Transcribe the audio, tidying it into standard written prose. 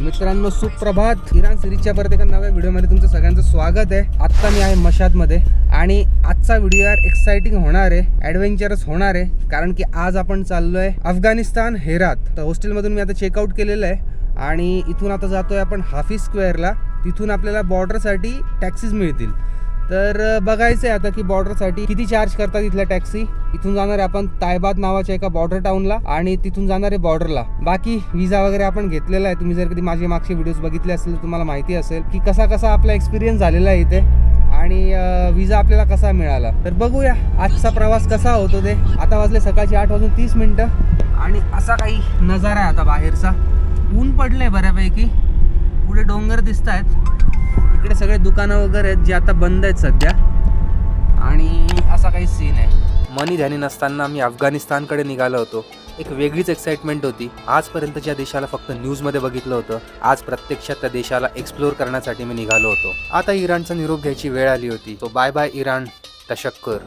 मित्रांनो सुप्रभात. इराण सिरीजच्या परत एका नव्या व्हिडिओमध्ये तुमचं सगळ्यांचं स्वागत आहे. आत्ता मी आहे मशादमध्ये आणि आजचा व्हिडिओ यार एक्साइटिंग होणार आहे, ॲडव्हेंचरस होणार आहे. कारण की आज आपण चाललो आहे अफगाणिस्तान हेरात. तर हॉस्टेलमधून मी आता चेकआउट केलेलं आहे आणि इथून आता जातो आहे आपण हाफिज स्क्वेअरला. तिथून आपल्याला बॉर्डरसाठी टॅक्सीज मिळतील. तर बघायचं आहे आता की बॉर्डरसाठी किती चार्ज करतात इथल्या टॅक्सी. इथून जाणार आहे आपण तायबाद नावाच्या एका बॉर्डर टाउनला आणि तिथून जाणार आहे बॉर्डरला. बाकी विजा वगैरे आपण घेतलेला आहे. तुम्ही जर कधी माझे मागचे व्हिडिओज बघितले असेल तर तुम्हाला माहिती असेल की कसा आपला एक्सपिरियन्स झालेला आहे इथे आणि विजा आपल्याला कसा मिळाला. तर बघूया आजचा प्रवास कसा होतो ते. आता वाजले सकाळची 8:30 आणि असा काही नजारा आहे आता बाहेरचा. ऊन पडलंय बऱ्यापैकी. पुढे डोंगर दिसत आहेत. इकडे सगळे दुकानं वगैरे आहेत जे आता बंद आहेत सध्या आणि असा काही सीन आहे. मनी ध्यानी नसताना आम्ही अफगाणिस्तानकडे निघालो होतो. एक वेगळीच एक्साइटमेंट होती. आजपर्यंत ज्या देशाला फक्त न्यूजमध्ये बघितलं होतं, आज प्रत्यक्षात त्या देशाला एक्सप्लोर करण्यासाठी मी निघालो होतो. आता इराणचा निरोप घ्यायची वेळ आली होती. तो बाय बाय इराण, तशक्कर.